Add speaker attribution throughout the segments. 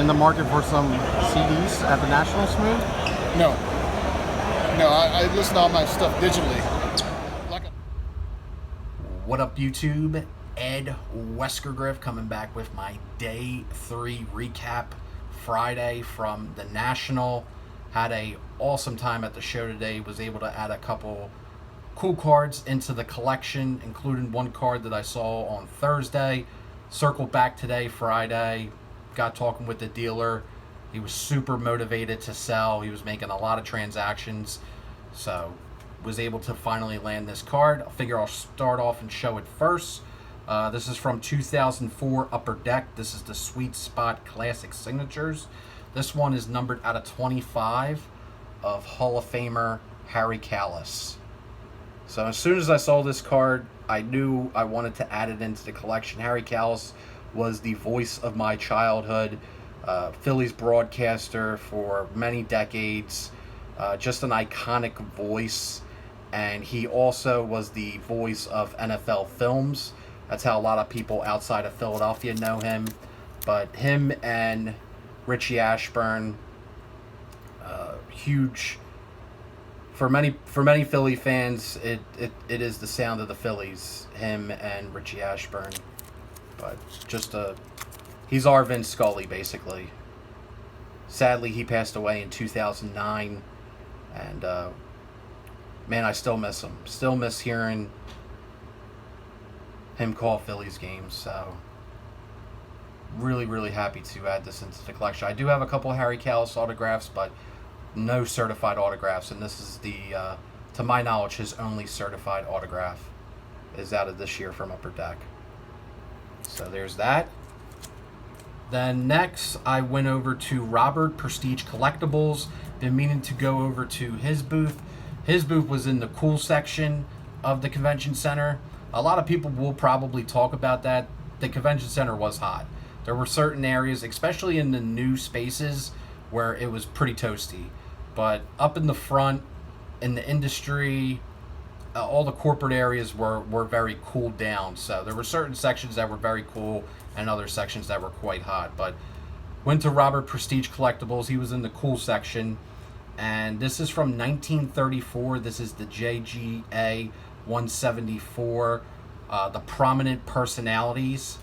Speaker 1: in the market for some CDs at the National Smooth?
Speaker 2: No. No, I listen to all my stuff digitally.
Speaker 3: What up, YouTube? Ed WeskerGriff coming back with my Day 3 recap. Friday from the National. Had a awesome time at the show today. Was able to add a couple cool cards into the collection, including one card that I saw on Thursday. Circled back today, Friday. Got talking with the dealer. He was super motivated to sell. He was making a lot of transactions. So was able to finally land this card. I figure I'll start off and show it first. This is from 2004 Upper Deck. This is the Sweet Spot Classic Signatures. This one is numbered out of 25 of Hall of Famer Harry Kalas. So as soon as I saw this card, I knew I wanted to add it into the collection. Harry Kalas was the voice of my childhood, Phillies broadcaster for many decades, just an iconic voice. And he also was the voice of NFL films. That's how a lot of people outside of Philadelphia know him. But him and Richie Ashburn, huge for many Philly fans. It is the sound of the Phillies. Him and Richie Ashburn. But just he's our Vince Scully basically. Sadly, he passed away in 2009, and man, I still miss him. Still miss hearing him call Phillies games. So really happy to add this into the collection. I do have a couple Harry Kalas autographs, but no certified autographs, and this is the to my knowledge his only certified autograph is out of this year from Upper Deck. So there's that. Then next I went over to Robert Prestige Collectibles. Been meaning to go over to his booth. His booth was in the cool section of the convention center. A lot of people will probably talk about that. The convention center was hot. There were certain areas, especially in the new spaces, where it was pretty toasty. But up in the front, in the industry, all the corporate areas were very cooled down. So there were certain sections that were very cool and other sections that were quite hot. But went to Robert Prestige Collectibles. He was in the cool section. And this is from 1934. This is the JGA 174, the prominent personalities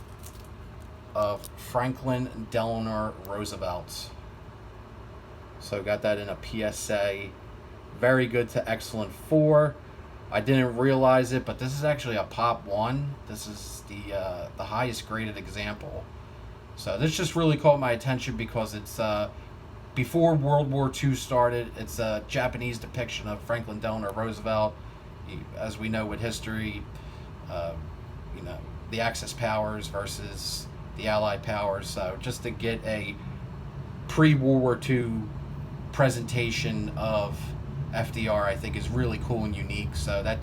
Speaker 3: of Franklin Delano Roosevelt. So got that in a PSA. Very good to excellent 4. I didn't realize it, but this is actually a Pop 1. This is the highest graded example. So this just really caught my attention because it's before World War II started. It's a Japanese depiction of Franklin Delano Roosevelt. As we know with history, the Axis powers versus the Allied powers. So just to get a pre-World War II presentation of FDR, I think is really cool and unique. So that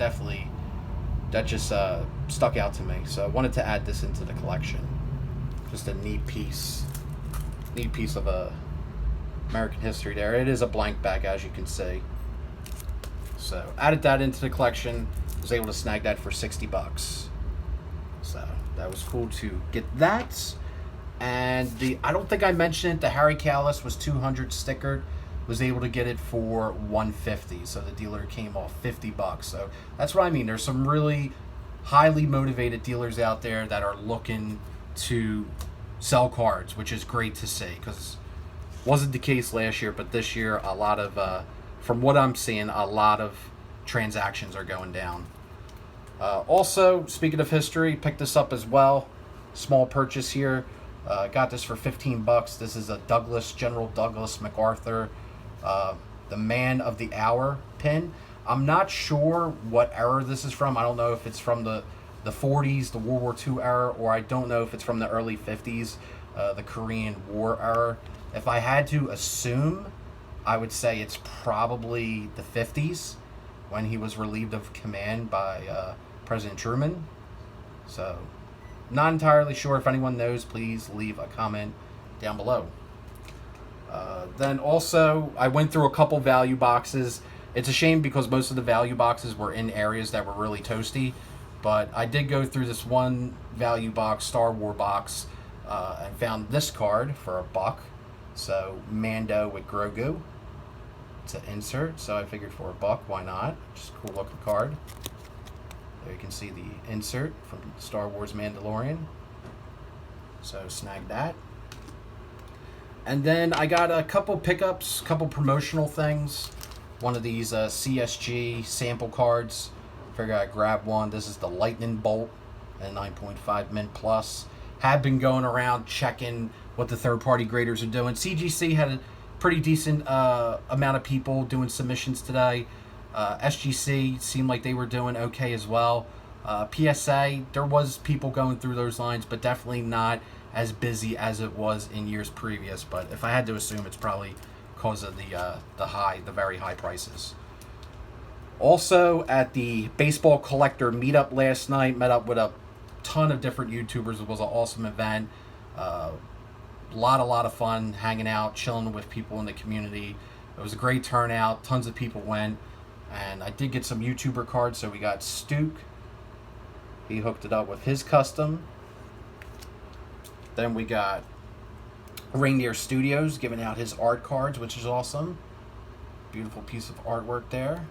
Speaker 3: just stuck out to me. So I wanted to add this into the collection. Just a neat piece of American history there. It is a blank back, as you can see. So added that into the collection. Was able to snag that for $60. So that was cool to get that. And I don't think I mentioned it, the Harry Kalas was 200 stickered. Was able to get it for $150. So the dealer came off $50. So that's what I mean. There's some really highly motivated dealers out there that are looking to sell cards, which is great to see, because wasn't the case last year, but this year a lot of from what I'm seeing, a lot of transactions are going down. Also, speaking of history, picked this up as well. Small purchase here. Got this for $15. This is a General Douglas MacArthur, the Man of the Hour pin. I'm not sure what era this is from. I don't know if it's from the 40s, the World War II era, or I don't know if it's from the early 50s, the Korean War era. If I had to assume, I would say it's probably the 50s when he was relieved of command by President Truman. So, not entirely sure. If anyone knows, please leave a comment down below. Then also, I went through a couple value boxes. It's a shame because most of the value boxes were in areas that were really toasty. But I did go through this one value box, Star Wars box, and found this card for $1. So Mando with Grogu. It's an insert, so I figured for $1, why not? Just a cool looking card. There you can see the insert from Star Wars Mandalorian. So snag that. And then I got a couple pickups, couple promotional things. One of these CSG sample cards. Figured I'd grab one. This is the Lightning Bolt at 9.5 Mint Plus. Have been going around checking what the third-party graders are doing. CGC had a pretty decent amount of people doing submissions today. SGC seemed like they were doing okay as well. PSA, there was people going through those lines, but definitely not as busy as it was in years previous. But if I had to assume, it's probably because of the very high prices. Also, at the baseball collector meetup last night, met up with a ton of different YouTubers. It was an awesome event. A lot of fun hanging out, chilling with people in the community. It was a great turnout. Tons of people went. And I did get some YouTuber cards. So we got Stuke. He hooked it up with his custom. Then we got Reindeer Studios giving out his art cards, which is awesome. Beautiful piece of artwork there.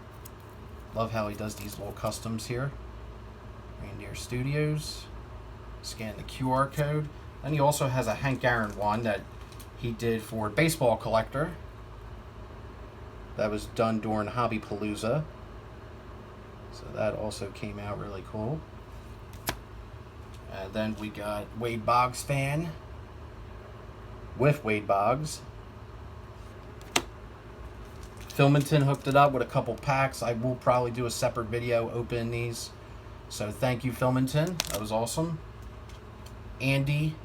Speaker 3: Love how he does these little customs here. Reindeer Studios. Scan the QR code. And he also has a Hank Aaron one that he did for Baseball Collector. That was done during Hobby Palooza. So that also came out really cool. And then we got Wade Boggs fan with Wade Boggs. Filmington hooked it up with a couple packs. I will probably do a separate video opening these. So thank you, Filmington. That was awesome. Andy,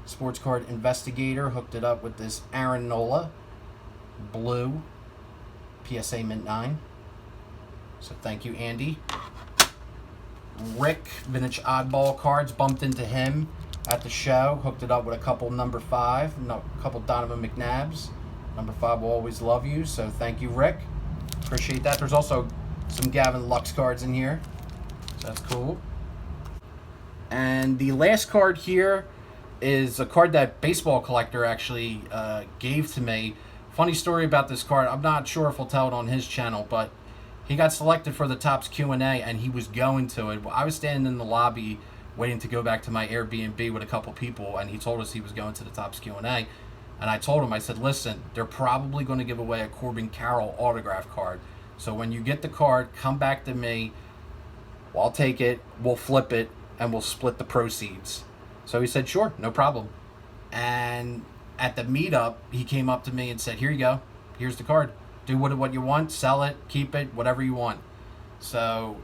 Speaker 3: Sports Card Investigator, hooked it up with this Aaron Nola blue PSA Mint 9. So thank you, Andy. Rick, Vintage Oddball cards, bumped into him at the show. Hooked it up with a couple number 5, a couple Donovan McNabbs. Number 5 will always love you. So thank you, Rick. Appreciate that. There's also some Gavin Lux cards in here. So that's cool. And the last card here is a card that Baseball Collector actually gave to me. Funny story about this card. I'm not sure if he'll tell it on his channel, but he got selected for the Topps Q&A, and he was going to it. I was standing in the lobby waiting to go back to my Airbnb with a couple people, and he told us he was going to the Topps Q&A. And I told him, I said, listen, they're probably going to give away a Corbin Carroll autograph card. So when you get the card, come back to me. I'll take it, we'll flip it, and we'll split the proceeds. So he said, sure, no problem. And at the meetup, he came up to me and said, here you go. Here's the card. Do what you want, sell it, keep it, whatever you want. So,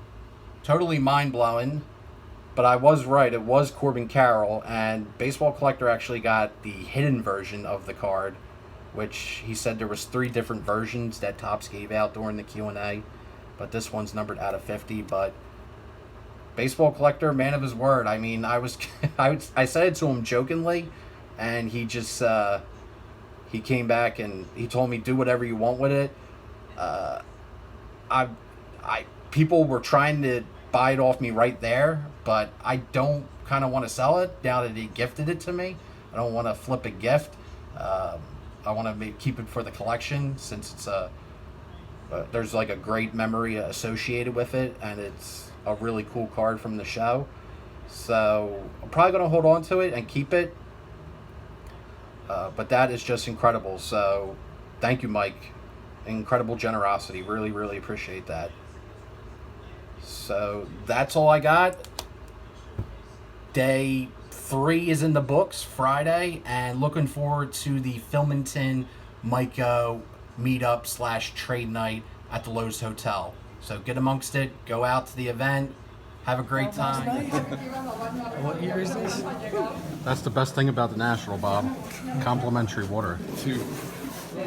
Speaker 3: totally mind-blowing. But I was right, it was Corbin Carroll, and Baseball Collector actually got the hidden version of the card, which he said there was 3 different versions that Topps gave out during the Q&A, but this one's numbered out of 50. But Baseball Collector, man of his word. I mean, I said it to him jokingly, and he just he came back and he told me, do whatever you want with it. People were trying to buy it off me right there, but I don't kind of want to sell it now that he gifted it to me. I don't want to flip a gift. I want to keep it for the collection, since it's there's like a great memory associated with it, and it's a really cool card from the show. So I'm probably going to hold on to it and keep it. But that is just incredible. So thank you, Mike. Incredible generosity. Really, really appreciate that. So that's all I got. Day 3 is in the books, Friday, and looking forward to the Filmington Micah meetup / trade night at the Lowe's Hotel. So get amongst it, go out to the event, have a great time.
Speaker 4: What year is this?
Speaker 1: That's the best thing about the National, Bob. Complimentary water.
Speaker 4: 2.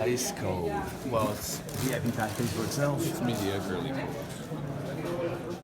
Speaker 4: Ice cold. Well, it's VIP package for itself.
Speaker 2: It's mediocrely cold.